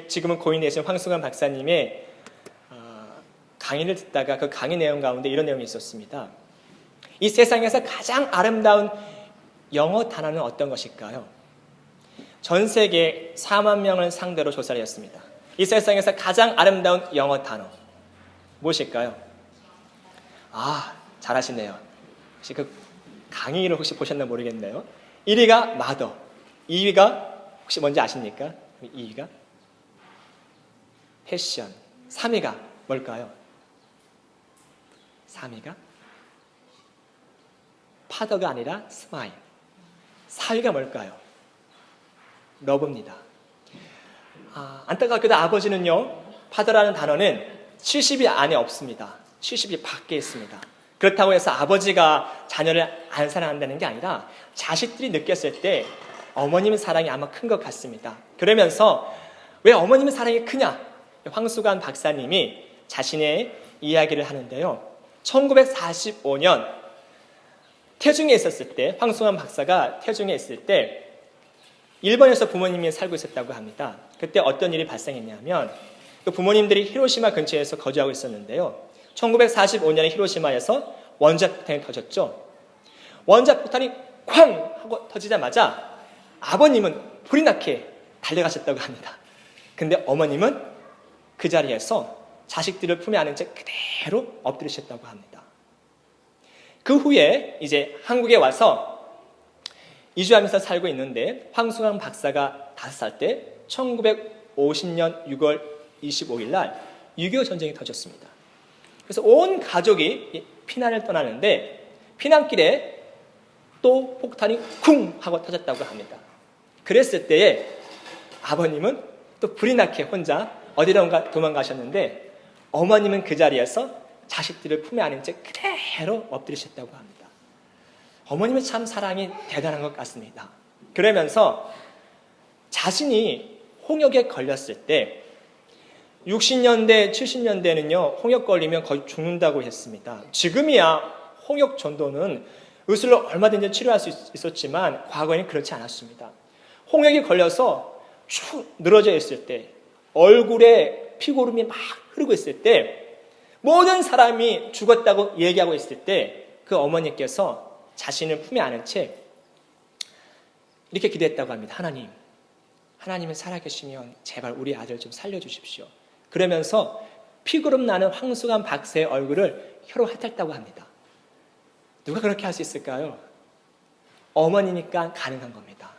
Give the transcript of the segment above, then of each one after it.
지금은 고인이 되신 황수관 박사님의 강의를 듣다가 그 강의 내용 가운데 이런 내용이 있었습니다. 이 세상에서 가장 아름다운 영어 단어는 어떤 것일까요? 전 세계 4만 명을 상대로 조사를 했습니다. 이 세상에서 가장 아름다운 영어 단어 무엇일까요? 잘하시네요. 혹시 그 강의를 혹시 보셨나 모르겠네요. 1위가 mother, 2위가 혹시 뭔지 아십니까? 2위가 패션, 3위가 뭘까요? 3위가 파더가 아니라 스마일, 4위가 뭘까요? 러브입니다. 안타깝게도 아버지는요, 파더라는 단어는 70이 안에 없습니다. 70이 밖에 있습니다. 그렇다고 해서 아버지가 자녀를 안 사랑한다는 게 아니라 자식들이 느꼈을 때 어머님의 사랑이 아마 큰 것 같습니다. 그러면서 왜 어머님의 사랑이 크냐? 황수관 박사님이 자신의 이야기를 하는데요. 1945년 태중에 있었을 때, 황수관 박사가 태중에 있을 때 일본에서 부모님이 살고 있었다고 합니다. 그때 어떤 일이 발생했냐면 그 부모님들이 히로시마 근처에서 거주하고 있었는데요. 1945년에 히로시마에서 원자폭탄이 터졌죠. 원자폭탄이 쾅! 하고 터지자마자 아버님은 불이 나게 달려가셨다고 합니다. 근데 어머님은 그 자리에서 자식들을 품에 안은 채 그대로 엎드리셨다고 합니다. 그 후에 이제 한국에 와서 이주하면서 살고 있는데 황수관 박사가 5살 때 1950년 6월 25일 날 6.25 전쟁이 터졌습니다. 그래서 온 가족이 피난을 떠나는데 피난길에 또 폭탄이 쿵 하고 터졌다고 합니다. 그랬을 때에 아버님은 또 불이 나게 혼자 어디론가 도망가셨는데 어머님은 그 자리에서 자식들을 품에 안은 채 그대로 엎드리셨다고 합니다. 어머님의 참 사랑이 대단한 것 같습니다. 그러면서 자신이 홍역에 걸렸을 때 60년대, 70년대는요, 홍역 걸리면 거의 죽는다고 했습니다. 지금이야 홍역 전도는 의술로 얼마든지 치료할 수 있었지만 과거에는 그렇지 않았습니다. 홍역이 걸려서 축 늘어져 있을 때, 얼굴에 피고름이 막 흐르고 있을 때, 모든 사람이 죽었다고 얘기하고 있을 때 그 어머니께서 자신을 품에 안은 채 이렇게 기도했다고 합니다. 하나님은 살아계시면 제발 우리 아들 좀 살려주십시오. 그러면서 피구름 나는 황수관 박사의 얼굴을 혀로 핥았다고 합니다. 누가 그렇게 할 수 있을까요? 어머니니까 가능한 겁니다.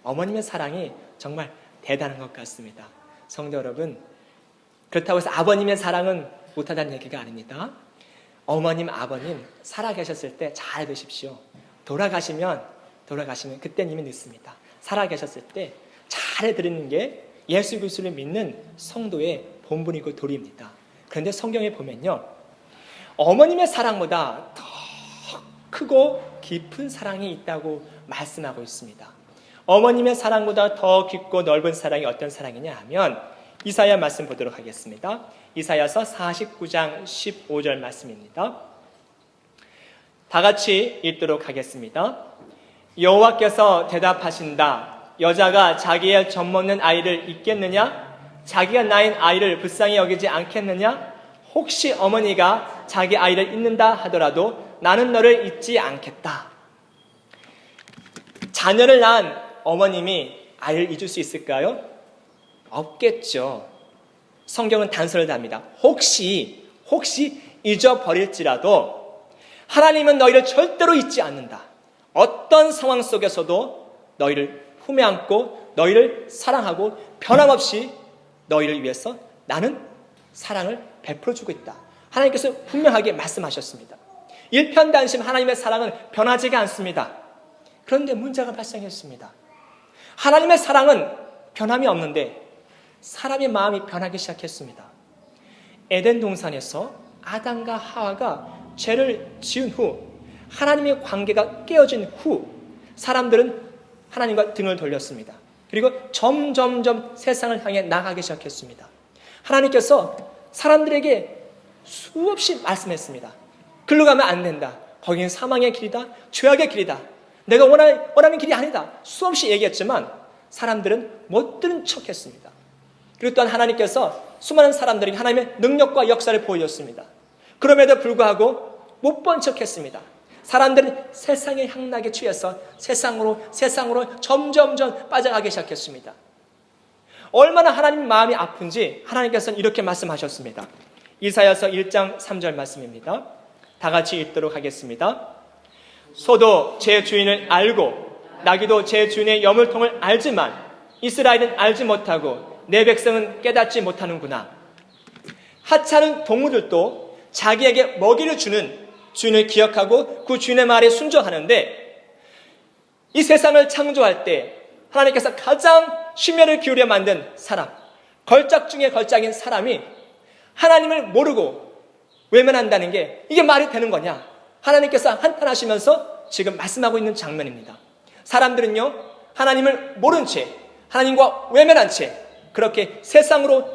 어머님의 사랑이 정말 대단한 것 같습니다. 성도 여러분, 그렇다고 해서 아버님의 사랑은 못하다는 얘기가 아닙니다. 어머님, 아버님 살아계셨을 때 잘 되십시오. 돌아가시면 그때는 이미 늦습니다. 살아계셨을 때 잘해드리는 게 예수 그리스도를 믿는 성도의 본분이고 도리입니다. 그런데 성경에 보면요, 어머님의 사랑보다 더 크고 깊은 사랑이 있다고 말씀하고 있습니다. 어머님의 사랑보다 더 깊고 넓은 사랑이 어떤 사랑이냐 하면 이사야 말씀 보도록 하겠습니다. 이사야서 49장 15절 말씀입니다. 다 같이 읽도록 하겠습니다. 여호와께서 대답하신다. 여자가 자기의 젖먹는 아이를 잊겠느냐? 자기가 낳은 아이를 불쌍히 여기지 않겠느냐? 혹시 어머니가 자기 아이를 잊는다 하더라도 나는 너를 잊지 않겠다. 자녀를 낳은 어머님이 아이를 잊을 수 있을까요? 없겠죠. 성경은 단서를 답니다. 혹시 잊어버릴지라도 하나님은 너희를 절대로 잊지 않는다. 어떤 상황 속에서도 너희를 품에 안고 너희를 사랑하고 변함없이 너희를 위해서 나는 사랑을 베풀어주고 있다. 하나님께서 분명하게 말씀하셨습니다. 일편단심 하나님의 사랑은 변하지가 않습니다. 그런데 문제가 발생했습니다. 하나님의 사랑은 변함이 없는데 사람의 마음이 변하기 시작했습니다. 에덴 동산에서 아담과 하와가 죄를 지은 후, 하나님의 관계가 깨어진 후 사람들은 하나님과 등을 돌렸습니다. 그리고 점점점 세상을 향해 나가기 시작했습니다. 하나님께서 사람들에게 수없이 말씀했습니다. 글로 가면 안 된다. 거기는 사망의 길이다. 죄악의 길이다. 내가 원하는 길이 아니다. 수없이 얘기했지만 사람들은 못 들은 척했습니다. 그리고 또한 하나님께서 수많은 사람들에게 하나님의 능력과 역사를 보여줬습니다. 그럼에도 불구하고 못 본 척했습니다. 사람들은 세상의 향락에 취해서 세상으로 점점점 빠져가기 시작했습니다. 얼마나 하나님 마음이 아픈지 하나님께서는 이렇게 말씀하셨습니다. 이사야서 1장 3절 말씀입니다. 다 같이 읽도록 하겠습니다. 소도 제 주인을 알고 나귀도 제 주인의 여물통을 알지만 이스라엘은 알지 못하고 내 백성은 깨닫지 못하는구나. 하찮은 동물들도 자기에게 먹이를 주는 주인을 기억하고 그 주인의 말에 순종하는데, 이 세상을 창조할 때 하나님께서 가장 심혈을 기울여 만든 사람, 걸작 중에 걸작인 사람이 하나님을 모르고 외면한다는 게 이게 말이 되는 거냐? 하나님께서 한탄하시면서 지금 말씀하고 있는 장면입니다. 사람들은요, 하나님을 모른 채, 하나님과 외면한 채 그렇게 세상으로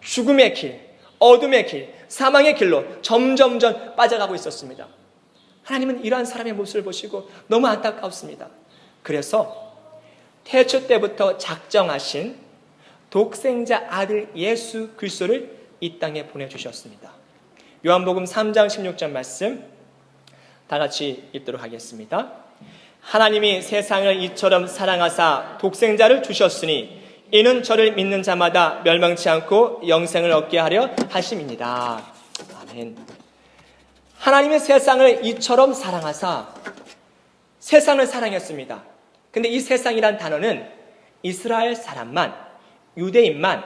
죽음의 길, 어둠의 길, 사망의 길로 점점점 빠져가고 있었습니다. 하나님은 이러한 사람의 모습을 보시고 너무 안타까웠습니다. 그래서 태초 때부터 작정하신 독생자 아들 예수 그리스도를 이 땅에 보내주셨습니다. 요한복음 3장 16절 말씀 다 같이 읽도록 하겠습니다. 하나님이 세상을 이처럼 사랑하사 독생자를 주셨으니 이는 저를 믿는 자마다 멸망치 않고 영생을 얻게 하려 하심이니라. 아멘. 하나님의 세상을 이처럼 사랑하사 세상을 사랑했습니다. 근데 이 세상이란 단어는 이스라엘 사람만, 유대인만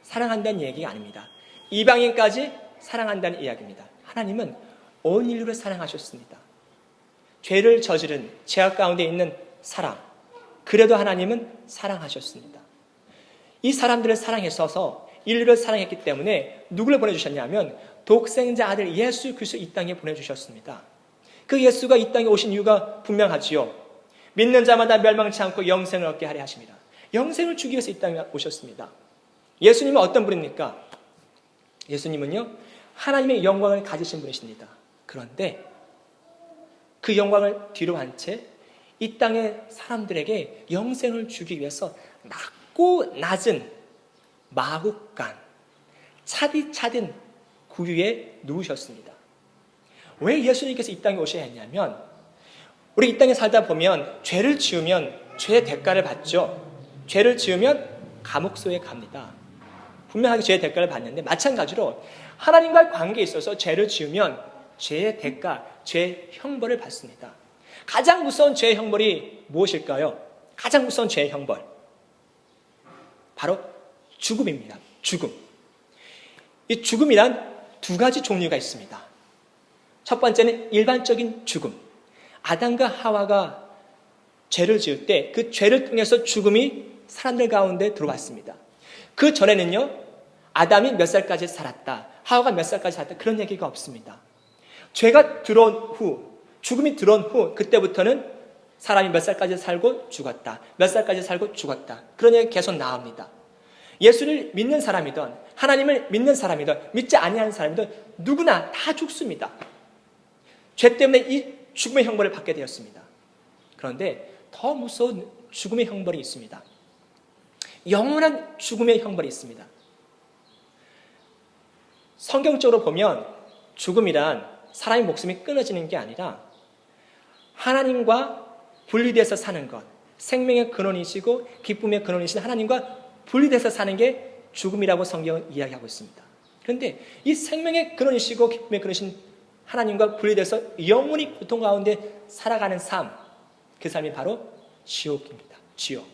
사랑한다는 얘기가 아닙니다. 이방인까지 사랑한다는 이야기입니다. 하나님은 온 인류를 사랑하셨습니다. 죄를 저지른 죄악 가운데 있는 사람, 그래도 하나님은 사랑하셨습니다. 이 사람들을 사랑했어서 인류를 사랑했기 때문에 누구를 보내주셨냐면 독생자 아들 예수 그리스도 이 땅에 보내주셨습니다. 그 예수가 이 땅에 오신 이유가 분명하지요. 믿는 자마다 멸망치 않고 영생을 얻게 하려 하십니다. 영생을 주기 위해서 이 땅에 오셨습니다. 예수님은 어떤 분입니까? 예수님은요, 하나님의 영광을 가지신 분이십니다. 그런데 그 영광을 뒤로 한 채 이 땅의 사람들에게 영생을 주기 위해서 낮고 낮은 마국간, 차디차딘 구유에 누우셨습니다. 왜 예수님께서 이 땅에 오셔야 했냐면, 우리 이 땅에 살다 보면 죄를 지으면 죄의 대가를 받죠. 죄를 지으면 감옥소에 갑니다. 분명하게 죄의 대가를 받는데, 마찬가지로 하나님과의 관계에 있어서 죄를 지으면 죄의 대가, 죄의 형벌을 받습니다. 가장 무서운 죄의 형벌이 무엇일까요? 가장 무서운 죄의 형벌, 바로 죽음입니다. 죽음. 이 죽음이란 두 가지 종류가 있습니다. 첫 번째는 일반적인 죽음. 아담과 하와가 죄를 지을 때 그 죄를 통해서 죽음이 사람들 가운데 들어왔습니다. 그 전에는요, 아담이 몇 살까지 살았다, 하와가 몇 살까지 살았다, 그런 얘기가 없습니다. 죄가 들어온 후, 죽음이 들어온 후, 그때부터는 사람이 몇 살까지 살고 죽었다, 몇 살까지 살고 죽었다, 그런 얘기가 계속 나옵니다. 예수를 믿는 사람이든 하나님을 믿는 사람이든 믿지 아니하는 사람이든 누구나 다 죽습니다. 죄 때문에 이 죽음의 형벌을 받게 되었습니다. 그런데 더 무서운 죽음의 형벌이 있습니다. 영원한 죽음의 형벌이 있습니다. 성경적으로 보면 죽음이란 사람의 목숨이 끊어지는 게 아니라 하나님과 분리돼서 사는 것, 생명의 근원이시고 기쁨의 근원이신 하나님과 분리돼서 사는 게 죽음이라고 성경은 이야기하고 있습니다. 그런데 이 생명의 근원이시고 기쁨의 근원이신 하나님과 분리돼서 영원히 고통 가운데 살아가는 삶, 그 삶이 바로 지옥입니다. 지옥.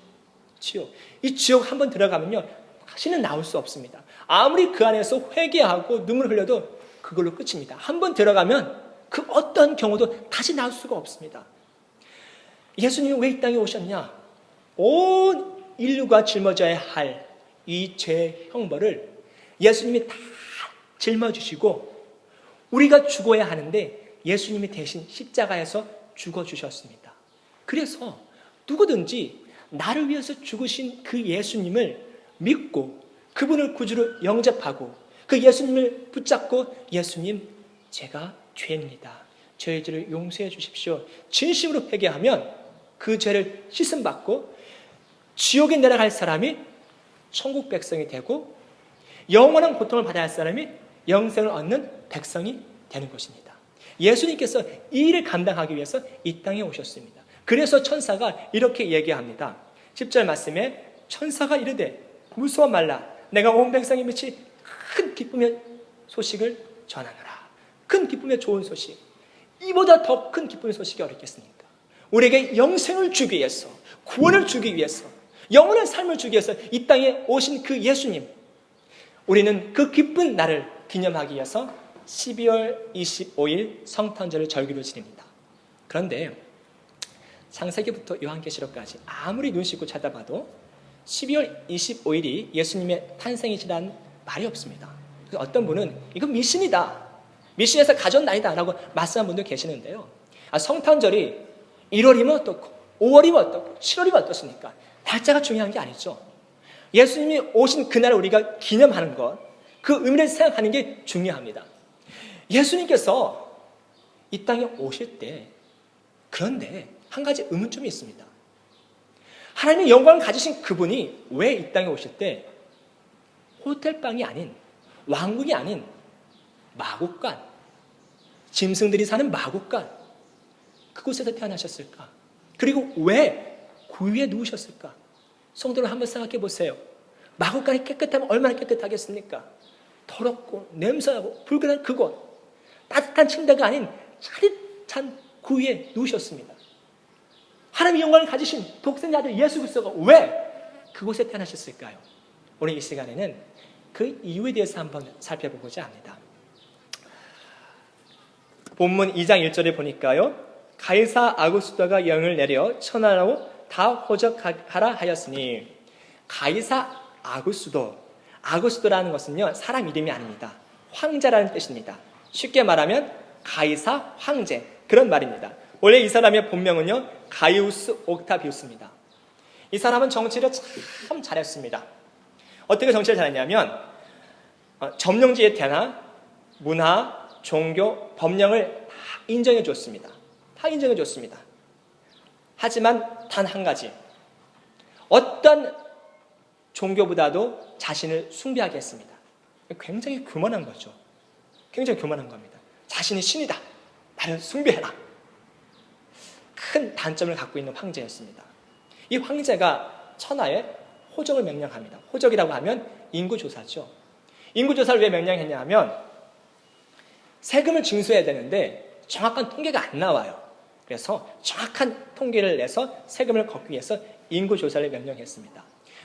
이 지옥 한번 들어가면요, 다시는 나올 수 없습니다. 아무리 그 안에서 회개하고 눈물 흘려도 그걸로 끝입니다. 한번 들어가면 그 어떤 경우도 다시 나올 수가 없습니다. 예수님이 왜 이 땅에 오셨냐? 온 인류가 짊어져야 할 이 죄의 형벌을 예수님이 다 짊어지시고 우리가 죽어야 하는데 예수님이 대신 십자가에서 죽어주셨습니다. 그래서 누구든지 나를 위해서 죽으신 그 예수님을 믿고 그분을 구주로 영접하고 그 예수님을 붙잡고, 예수님, 제가 죄입니다, 저의 죄를 용서해 주십시오, 진심으로 회개하면 그 죄를 씻음받고 지옥에 내려갈 사람이 천국 백성이 되고 영원한 고통을 받아야 할 사람이 영생을 얻는 백성이 되는 것입니다. 예수님께서 이 일을 감당하기 위해서 이 땅에 오셨습니다. 그래서 천사가 이렇게 얘기합니다. 10절 말씀에 천사가 이르되 무서워 말라. 내가 온 백성이 미치 큰 기쁨의 소식을 전하노라. 큰 기쁨의 좋은 소식. 이보다 더 큰 기쁨의 소식이 어렵겠습니까? 우리에게 영생을 주기 위해서, 구원을 주기 위해서, 영원한 삶을 주기 위해서 이 땅에 오신 그 예수님, 우리는 그 기쁜 날을 기념하기 위해서 12월 25일 성탄절을 절기로 지냅니다. 그런데 창세기부터 요한계시록까지 아무리 눈 씻고 찾아봐도 12월 25일이 예수님의 탄생이시라는 말이 없습니다. 그래서 어떤 분은 이건 미신이다, 미신에서 가져온 날이다 라고 말씀한 분도 계시는데요. 성탄절이 1월이면 어떻고 5월이면 어떻고 7월이면 어떻습니까? 날짜가 중요한 게 아니죠. 예수님이 오신 그날을 우리가 기념하는 것, 그 의미를 생각하는 게 중요합니다. 예수님께서 이 땅에 오실 때, 그런데 한 가지 의문점이 있습니다. 하나님의 영광을 가지신 그분이 왜 이 땅에 오실 때 호텔방이 아닌, 왕궁이 아닌 마국간, 짐승들이 사는 마국간, 그곳에서 태어나셨을까? 그리고 왜 구유에 누우셨을까? 성도를 한번 생각해 보세요. 마국간이 깨끗하면 얼마나 깨끗하겠습니까? 더럽고 냄새나고 불쾌한 그곳, 따뜻한 침대가 아닌 차릿한 구유에 누우셨습니다. 하나님의 영광을 가지신 독생자 아들 예수 그리스도가 왜 그곳에 태어나셨을까요? 오늘 이 시간에는 그 이유에 대해서 한번 살펴보고자 합니다. 본문 2장 1절에 보니까요, 가이사 아구스도가 영을 내려 천하로 다 호적하라 하였으니, 가이사 아구스도라는 것은요, 사람 이름이 아닙니다. 황제라는 뜻입니다. 쉽게 말하면 가이사 황제, 그런 말입니다. 원래 이 사람의 본명은요, 가이우스 옥타비우스입니다. 이 사람은 정치를 참 잘했습니다. 어떻게 정치를 잘했냐면 점령지에 태어나 문화, 종교, 법령을 다 인정해 줬습니다. 다 인정해 줬습니다. 하지만 단 한 가지, 어떤 종교보다도 자신을 숭배하게 했습니다. 굉장히 교만한 거죠. 굉장히 교만한 겁니다. 자신이 신이다, 나를 숭배해라. 큰 단점을 갖고 있는 황제였습니다. 이 황제가 천하에 호적을 명령합니다. 호적이라고 하면 인구조사죠. 인구조사를 왜 명령했냐 하면 세금을 징수해야 되는데 정확한 통계가 안 나와요. 그래서 정확한 통계를 내서 세금을 걷기 위해서 인구조사를 명령했습니다.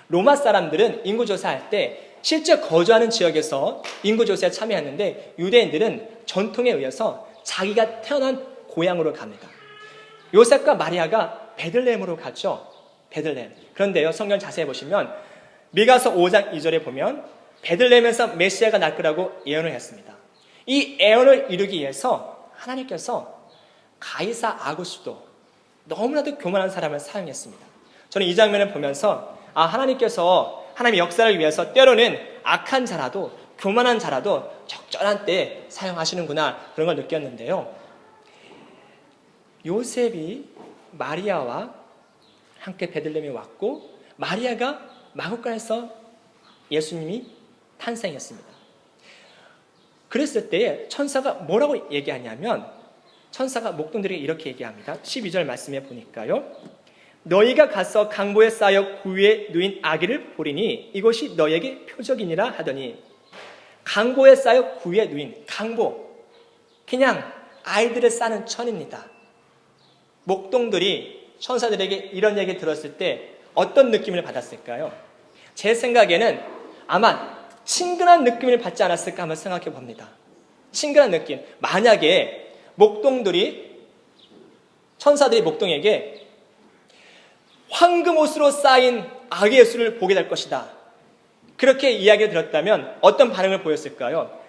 로마 사람들은 인구조사할 때 실제 거주하는 지역에서 인구조사에 참여했는데, 유대인들은 전통에 의해서 자기가 태어난 고향으로 갑니다. 요셉과 마리아가 베들레헴으로 갔죠. 베들레헴. 그런데요, 성경 자세히 보시면 미가서 5장 2절에 보면 베들레헴에서 메시아가 날 거라고 예언을 했습니다. 이 예언을 이루기 위해서 하나님께서 가이사 아구스도, 너무나도 교만한 사람을 사용했습니다. 저는 이 장면을 보면서 하나님께서 하나님의 역사를 위해서 때로는 악한 자라도, 교만한 자라도 적절한 때에 사용하시는구나, 그런 걸 느꼈는데요. 요셉이 마리아와 함께 베들레헴에 왔고, 마리아가 마국간에서 예수님이 탄생했습니다. 그랬을 때에 천사가 뭐라고 얘기하냐면, 천사가 목동들에게 이렇게 얘기합니다. 12절 말씀에 보니까요, 너희가 가서 강보에 쌓여 구유에 누인 아기를 보리니 이것이 너희에게 표적이니라 하더니, 강보에 쌓여 구유에 누인, 강보, 그냥 아이들을 싸는 천입니다. 목동들이 천사들에게 이런 얘기 들었을 때 어떤 느낌을 받았을까요? 제 생각에는 아마 친근한 느낌을 받지 않았을까 한번 생각해 봅니다. 친근한 느낌. 만약에 천사들이 목동에게 황금옷으로 쌓인 아기 예수를 보게 될 것이다, 그렇게 이야기를 들었다면 어떤 반응을 보였을까요?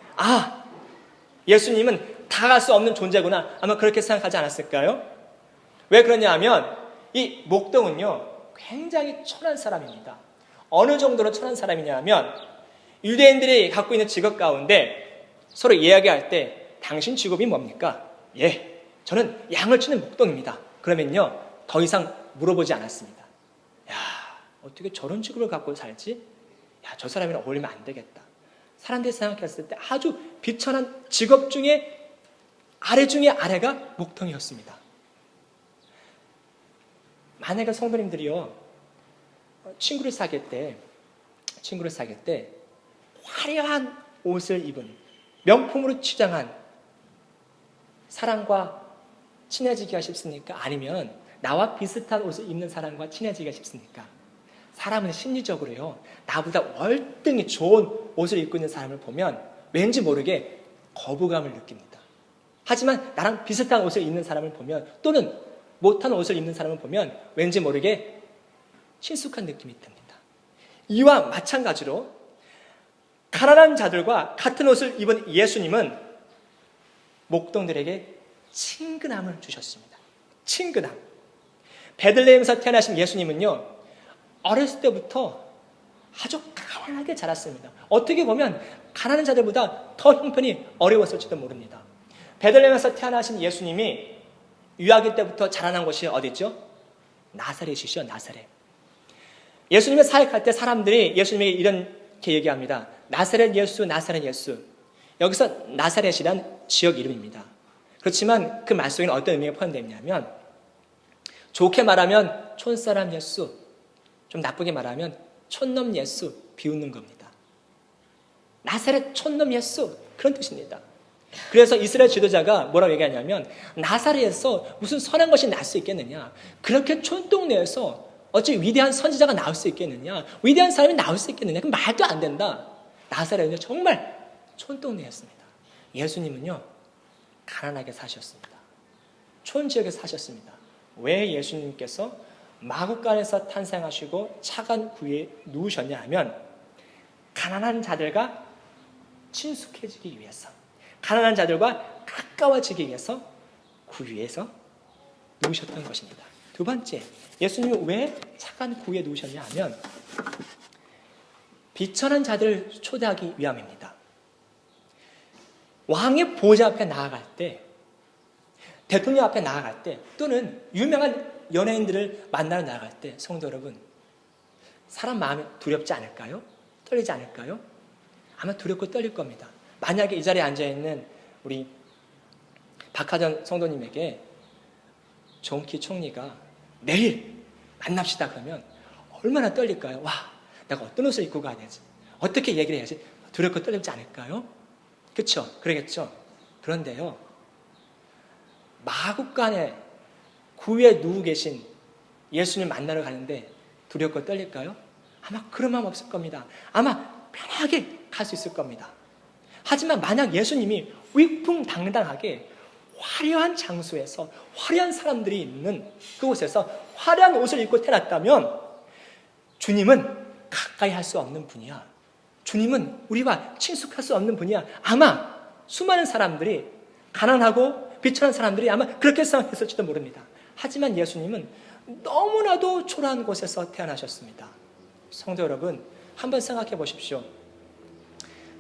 예수님은 다가갈 수 없는 존재구나, 아마 그렇게 생각하지 않았을까요? 왜 그러냐 하면 이 목동은요, 굉장히 천한 사람입니다. 어느 정도로 천한 사람이냐 하면, 유대인들이 갖고 있는 직업 가운데 서로 이야기할 때 당신 직업이 뭡니까? 저는 양을 치는 목동입니다. 그러면요, 더 이상 물어보지 않았습니다. 어떻게 저런 직업을 갖고 살지? 야, 저 사람이랑 어울리면 안 되겠다. 사람들이 생각했을 때 아주 비천한 직업 중에 아래 중에 아래가 목동이었습니다. 만약에 성도님들이요, 친구를 사귈 때 화려한 옷을 입은 명품으로 치장한 사람과 친해지기가 쉽습니까? 아니면 나와 비슷한 옷을 입는 사람과 친해지기가 쉽습니까? 사람은 심리적으로요, 나보다 월등히 좋은 옷을 입고 있는 사람을 보면 왠지 모르게 거부감을 느낍니다. 하지만 나랑 비슷한 옷을 입는 사람을 보면, 또는 못한 옷을 입는 사람을 보면 왠지 모르게 친숙한 느낌이 듭니다. 이와 마찬가지로 가난한 자들과 같은 옷을 입은 예수님은 목동들에게 친근함을 주셨습니다. 친근함. 베들레헴에서 태어나신 예수님은요, 어렸을 때부터 아주 가난하게 자랐습니다. 어떻게 보면 가난한 자들보다 더 형편이 어려웠을지도 모릅니다. 베들레헴에서 태어나신 예수님이 유아기 때부터 자라난 곳이 어디죠? 나사렛이죠, 나사렛. 예수님의 사역할 때 사람들이 예수님에게 이렇게 얘기합니다. 나사렛 예수, 나사렛 예수. 여기서 나사렛이란 지역 이름입니다. 그렇지만 그 말 속에는 어떤 의미가 포함되어 있냐면, 좋게 말하면 촌사람 예수, 좀 나쁘게 말하면 촌놈 예수, 비웃는 겁니다. 나사렛 촌놈 예수, 그런 뜻입니다. 그래서 이스라엘 지도자가 뭐라고 얘기하냐면, 나사렛에서 무슨 선한 것이 날 수 있겠느냐, 그렇게 촌동네에서 어찌 위대한 선지자가 나올 수 있겠느냐, 위대한 사람이 나올 수 있겠느냐, 그 말도 안 된다. 나사렛은 정말 촌동네였습니다. 예수님은요, 가난하게 사셨습니다. 촌지역에 사셨습니다. 왜 예수님께서 마구간에서 탄생하시고 차간 구에 누우셨냐 하면, 가난한 자들과 친숙해지기 위해서, 가난한 자들과 가까워지기 위해서 구 위에서 누우셨던 것입니다. 두 번째, 예수님이 왜 차간 구에 누우셨냐 하면, 비천한 자들을 초대하기 위함입니다. 왕의 보좌 앞에 나아갈 때, 대통령 앞에 나아갈 때, 또는 유명한 연예인들을 만나러 나아갈 때, 성도 여러분, 사람 마음이 두렵지 않을까요? 떨리지 않을까요? 아마 두렵고 떨릴 겁니다. 만약에 이 자리에 앉아있는 우리 박하정 성도님에게 정키 총리가 내일 만납시다 그러면 얼마나 떨릴까요? 와, 내가 어떤 옷을 입고 가야 되지? 어떻게 얘기를 해야지? 두렵고 떨리지 않을까요? 그렇죠? 그러겠죠? 그런데요, 마구간에 구에 누워 계신 예수님 만나러 가는데 두렵고 떨릴까요? 아마 그런 마음 없을 겁니다. 아마 편하게 갈 수 있을 겁니다. 하지만 만약 예수님이 위풍당당하게 화려한 장소에서 화려한 사람들이 있는 그곳에서 화려한 옷을 입고 태어났다면, 주님은 가까이 할 수 없는 분이야. 주님은 우리와 친숙할 수 없는 분이야. 아마 수많은 사람들이, 가난하고 비천한 사람들이 아마 그렇게 생각했을지도 모릅니다. 하지만 예수님은 너무나도 초라한 곳에서 태어나셨습니다. 성도 여러분, 한번 생각해 보십시오.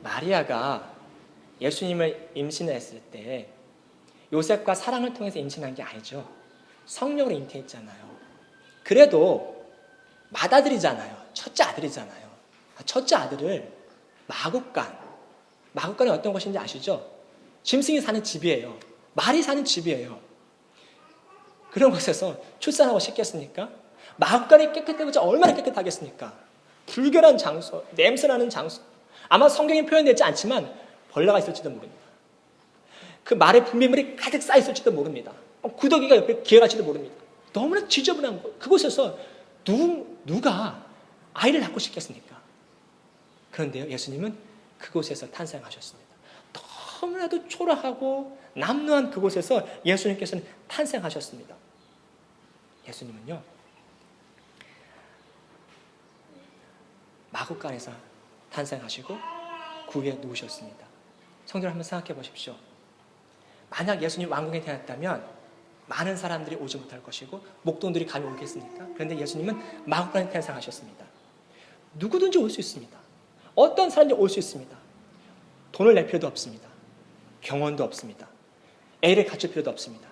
마리아가 예수님을 임신했을 때 요셉과 사랑을 통해서 임신한 게 아니죠. 성령으로 잉태했잖아요. 그래도 맏아들이잖아요. 첫째 아들이잖아요. 첫째 아들을 마국간이 어떤 곳인지 아시죠? 짐승이 사는 집이에요. 말이 사는 집이에요. 그런 곳에서 출산하고 싶겠습니까? 마국간이 깨끗해보자 얼마나 깨끗하겠습니까? 불결한 장소, 냄새나는 장소. 아마 성경에 표현되지 않지만 벌레가 있을지도 모릅니다. 그 말에 분비물이 가득 쌓여있을지도 모릅니다. 구더기가 옆에 기어갈지도 모릅니다. 너무나 지저분한 곳. 그곳에서 누가 아이를 낳고 싶겠습니까? 그런데요, 예수님은 그곳에서 탄생하셨습니다. 너무나도 초라하고 남루한 그곳에서 예수님께서는 탄생하셨습니다. 예수님은요, 마구간에서 탄생하시고 구에 누우셨습니다. 성도를 한번 생각해 보십시오. 만약 예수님 왕궁에 태어났다면 많은 사람들이 오지 못할 것이고 목동들이 감히 오겠습니까? 그런데 예수님은 마구간에 탄생하셨습니다. 누구든지 올 수 있습니다. 어떤 사람든지 올 수 있습니다. 돈을 낼 필요도 없습니다. 경원도 없습니다. 애를 갖출 필요도 없습니다.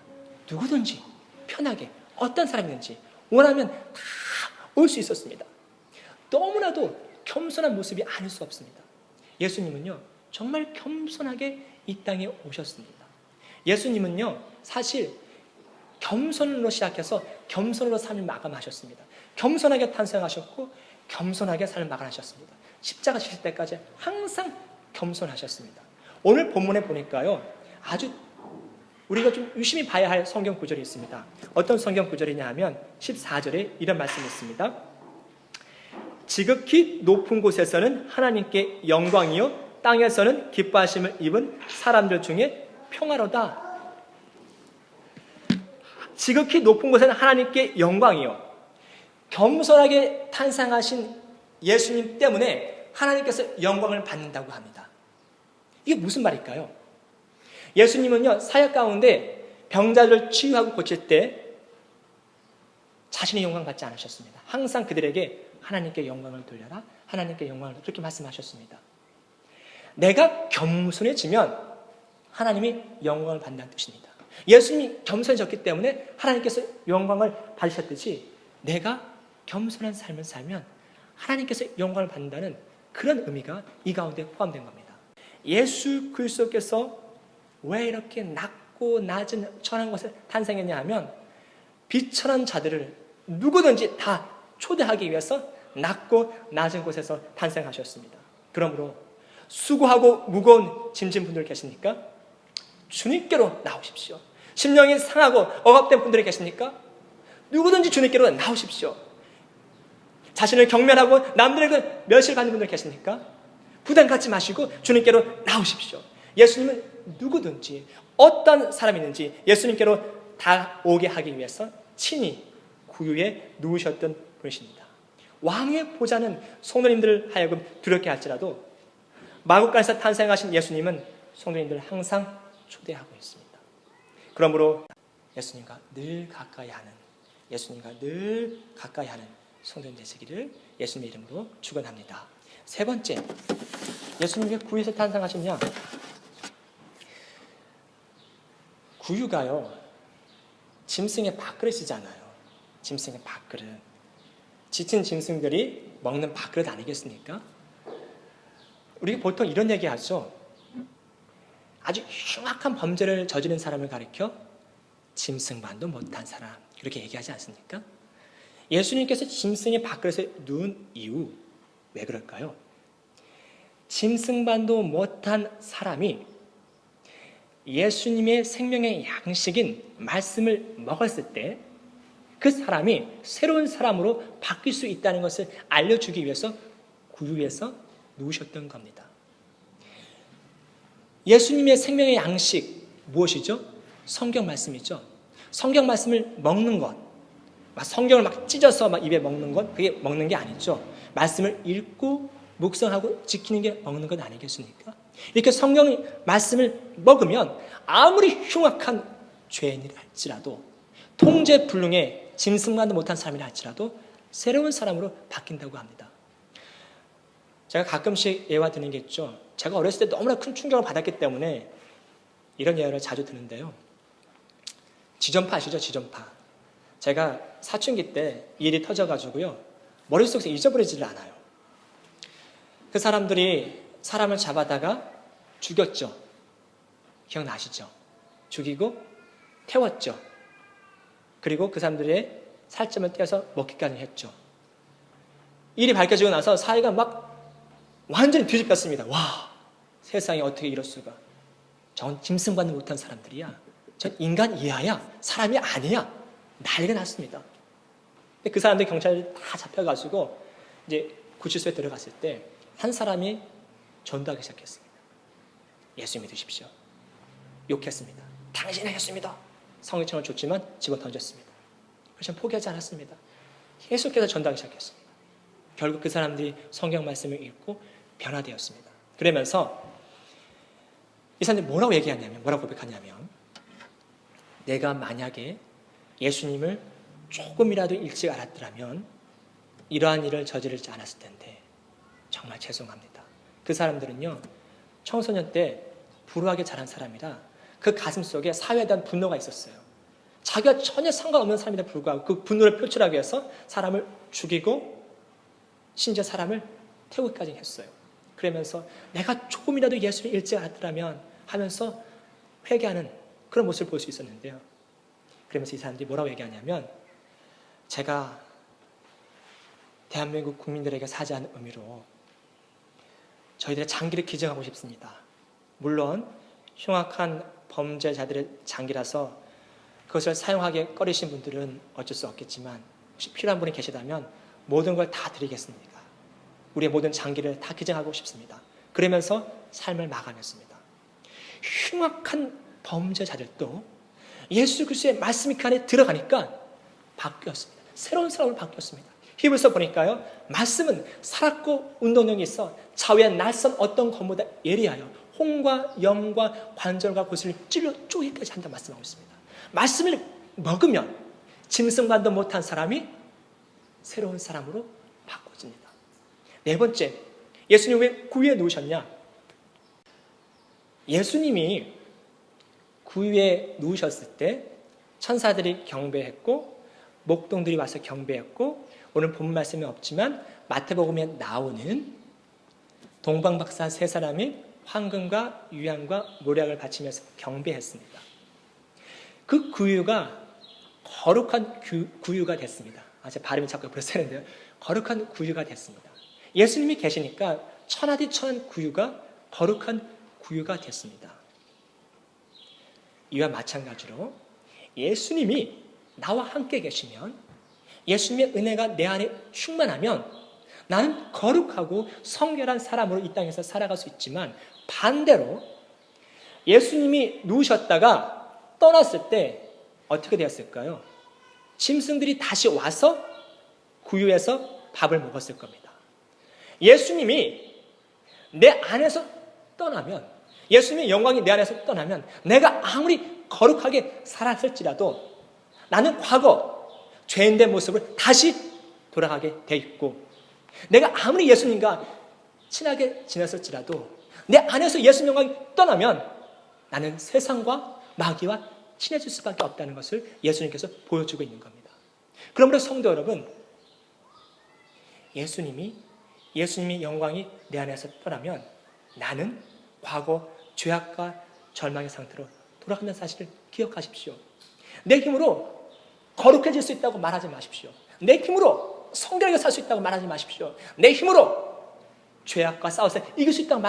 누구든지 편하게 어떤 사람이든지 원하면 다 올 수 있었습니다. 너무나도 겸손한 모습이 아닐 수 없습니다. 예수님은요, 정말 겸손하게 이 땅에 오셨습니다. 예수님은요, 사실 겸손으로 시작해서 겸손으로 삶을 마감하셨습니다. 겸손하게 탄생하셨고 겸손하게 삶을 마감하셨습니다. 십자가 지실 때까지 항상 겸손하셨습니다. 오늘 본문에 보니까요, 아주 우리가 좀 유심히 봐야 할 성경 구절이 있습니다. 어떤 성경 구절이냐 하면 14절에 이런 말씀이 있습니다. 지극히 높은 곳에서는 하나님께 영광이요 땅에서는 기뻐하심을 입은 사람들 중에 평화로다. 지극히 높은 곳에는 하나님께 영광이요. 겸손하게 탄생하신 예수님 때문에 하나님께서 영광을 받는다고 합니다. 이게 무슨 말일까요? 예수님은요, 사역 가운데 병자들을 치유하고 고칠 때 자신의 영광 받지 않으셨습니다. 항상 그들에게 하나님께 영광을 돌려라, 하나님께 영광을 그렇게 말씀하셨습니다. 내가 겸손해지면 하나님이 영광을 받는다는 뜻입니다. 예수님이 겸손해졌기 때문에 하나님께서 영광을 받으셨듯이 내가 겸손한 삶을 살면 하나님께서 영광을 받는다는 그런 의미가 이 가운데 포함된 겁니다. 예수 그리스도께서 왜 이렇게 낮고 낮은 천한 곳에 탄생했냐 하면 비천한 자들을 누구든지 다 초대하기 위해서 낮고 낮은 곳에서 탄생하셨습니다. 그러므로 수고하고 무거운 짐진 분들 계십니까? 주님께로 나오십시오. 심령이 상하고 억압된 분들이 계십니까? 누구든지 주님께로 나오십시오. 자신을 경멸하고 남들에게 멸시를 받는 분들 계십니까? 부담 갖지 마시고 주님께로 나오십시오. 예수님은 누구든지 어떤 사람이든지 예수님께로 다 오게 하기 위해서 친히 구유에 누우셨던 분이십니다. 왕의 보좌는 성도님들을 하여금 두렵게 할지라도 마국간에서 탄생하신 예수님은 성도님들을 항상 초대하고 있습니다. 그러므로 예수님과 늘 가까이 하는 성도님 되시기를 예수님의 이름으로 축원합니다. 세 번째, 예수님이 구유에서 탄생하시냐? 구유가요, 짐승의 밥그릇이잖아요. 짐승의 밥그릇. 지친 짐승들이 먹는 밥그릇 아니겠습니까? 우리가 보통 이런 얘기 하죠. 아주 흉악한 범죄를 저지른 사람을 가리켜 짐승만도 못한 사람, 그렇게 얘기하지 않습니까? 예수님께서 짐승의 밥그릇에 누운 이유, 왜 그럴까요? 짐승만도 못한 사람이 예수님의 생명의 양식인 말씀을 먹었을 때 그 사람이 새로운 사람으로 바뀔 수 있다는 것을 알려주기 위해서 구유에서 누우셨던 겁니다. 예수님의 생명의 양식 무엇이죠? 성경 말씀이죠. 성경 말씀을 먹는 것, 성경을 막 찢어서 막 입에 먹는 것, 그게 먹는 게 아니죠. 말씀을 읽고 묵상하고 지키는 게 먹는 것 아니겠습니까? 이렇게 성경 말씀을 먹으면 아무리 흉악한 죄인이라 할지라도 통제불능의 짐승만도 못한 사람이라 할지라도 새로운 사람으로 바뀐다고 합니다. 제가 가끔씩 예화 드는 게 있죠. 제가 어렸을 때 너무나 큰 충격을 받았기 때문에 이런 예화를 자주 드는데요. 지전파 아시죠? 지전파. 제가 사춘기 때 일이 터져가지고요, 머릿속에서 잊어버리지를 않아요. 그 사람들이 사람을 잡아다가 죽였죠. 기억나시죠? 죽이고 태웠죠. 그리고 그 사람들의 살점을 떼어서 먹기까지 했죠. 일이 밝혀지고 나서 사회가 막 완전히 뒤집혔습니다. 와, 세상에 어떻게 이럴 수가. 전 짐승받지 못한 사람들이야. 전 인간 이하야. 사람이 아니야. 난리가 났습니다. 근데 그 사람들 경찰이 다 잡혀가지고 이제 구치소에 들어갔을 때 한 사람이 전도하기 시작했습니다. 예수 믿으십시오. 욕했습니다. 당신이 했습니다. 성경청을 줬지만 집어 던졌습니다. 그래서 포기하지 않았습니다. 계속해서 전도하기 시작했습니다. 결국 그 사람들이 성경 말씀을 읽고 변화되었습니다. 그러면서 이 사람들이 뭐라고 얘기하냐면, 뭐라고 고백하냐면, 내가 만약에 예수님을 조금이라도 일찍 알았더라면 이러한 일을 저지르지 않았을 텐데 정말 죄송합니다. 그 사람들은요, 청소년 때 불우하게 자란 사람이라 그 가슴 속에 사회에 대한 분노가 있었어요. 자기가 전혀 상관없는 사람에도 불구하고 그 분노를 표출하기 위해서 사람을 죽이고 심지어 사람을 태우기까지 했어요. 그러면서 내가 조금이라도 예수를 일찍 알았더라면 하면서 회개하는 그런 모습을 볼 수 있었는데요. 그러면서 이 사람들이 뭐라고 얘기하냐면, 제가 대한민국 국민들에게 사죄하는 의미로 저희들의 장기를 기증하고 싶습니다. 물론 흉악한 범죄자들의 장기라서 그것을 사용하기에 꺼리신 분들은 어쩔 수 없겠지만, 혹시 필요한 분이 계시다면 모든 걸 다 드리겠습니다. 우리의 모든 장기를 다 기증하고 싶습니다. 그러면서 삶을 마감했습니다. 흉악한 범죄자들도 예수 그리스도의 말씀이 그 안에 들어가니까 바뀌었습니다. 새로운 사람으로 바뀌었습니다. 히브리서 보니까요, 말씀은 살았고 운동력이 있어 좌우의 낯선 어떤 검보다 예리하여 홍과 염과 관절과 고슬을 찔러 쪼개기까지 한다고 말씀하고 있습니다. 말씀을 먹으면 짐승만도 못한 사람이 새로운 사람으로 바꿔집니다. 네 번째, 예수님 왜 구유에 누우셨냐? 예수님이 구유에 누우셨을 때 천사들이 경배했고 목동들이 와서 경배했고, 오늘 본 말씀이 없지만 마태복음에 나오는 동방박사 세 사람이 황금과 유향과 모략을 바치면서 경배했습니다. 그 구유가 거룩한 구유가 됐습니다. 제 발음이 자꾸 그랬었는데요. 거룩한 구유가 됐습니다. 예수님이 계시니까 천하디 천한 구유가 거룩한 구유가 됐습니다. 이와 마찬가지로 예수님이 나와 함께 계시면, 예수님의 은혜가 내 안에 충만하면 나는 거룩하고 성결한 사람으로 이 땅에서 살아갈 수 있지만, 반대로 예수님이 누우셨다가 떠났을 때 어떻게 되었을까요? 짐승들이 다시 와서 구유에서 밥을 먹었을 겁니다. 예수님이 내 안에서 떠나면, 예수님의 영광이 내 안에서 떠나면 내가 아무리 거룩하게 살았을지라도 나는 과거 죄인된 모습을 다시 돌아가게 돼 있고, 내가 아무리 예수님과 친하게 지냈을지라도 내 안에서 예수님 영광이 떠나면 나는 세상과 마귀와 친해질 수밖에 없다는 것을 예수님께서 보여주고 있는 겁니다. 그러므로 성도 여러분, 예수님이 영광이 내 안에서 떠나면 나는 과거 죄악과 절망의 상태로 돌아간다는 사실을 기억하십시오. 내 힘으로 거룩해질 수 있다고 말하지 마십시오. 내 힘으로 성결하게 살 수 있다고 말하지 마십시오. 내 힘으로 죄악과 싸워서 이길 수 있다고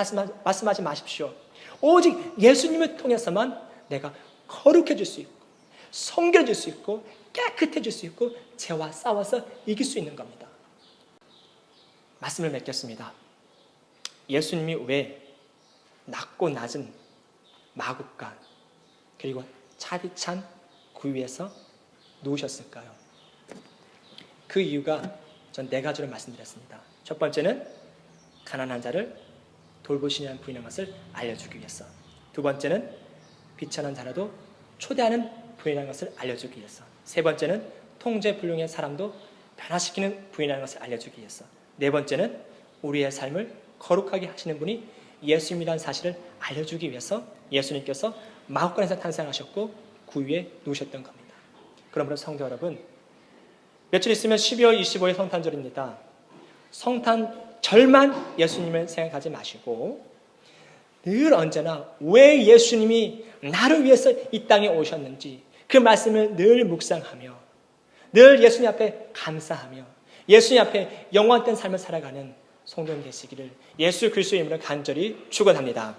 말씀하지 마십시오. 오직 예수님을 통해서만 내가 거룩해질 수 있고 성결해질 수 있고 깨끗해질 수 있고 죄와 싸워서 이길 수 있는 겁니다. 말씀을 맺겠습니다. 예수님이 왜 낮고 낮은 마국간 그리고 차디찬 구유에서 누우셨을까요? 그 이유가 전 네 가지로 말씀드렸습니다. 첫 번째는 가난한 자를 돌보시는 분이라는 것을 알려주기 위해서, 두 번째는 비천한 자라도 초대하는 분이라는 것을 알려주기 위해서, 세 번째는 통제불능의 사람도 변화시키는 분이라는 것을 알려주기 위해서, 네 번째는 우리의 삶을 거룩하게 하시는 분이 예수님이라는 사실을 알려주기 위해서 예수님께서 마국간에서 탄생하셨고 구유에 누우셨던 겁니다. 그러므로 성도 여러분, 며칠 있으면 12월 25일 성탄절입니다. 성탄절만 예수님을 생각하지 마시고 늘 언제나 왜 예수님이 나를 위해서 이 땅에 오셨는지 그 말씀을 늘 묵상하며 늘 예수님 앞에 감사하며 예수님 앞에 영원된 삶을 살아가는 성도님 되시기를 예수 그리스도의 이름으로 간절히 축원합니다.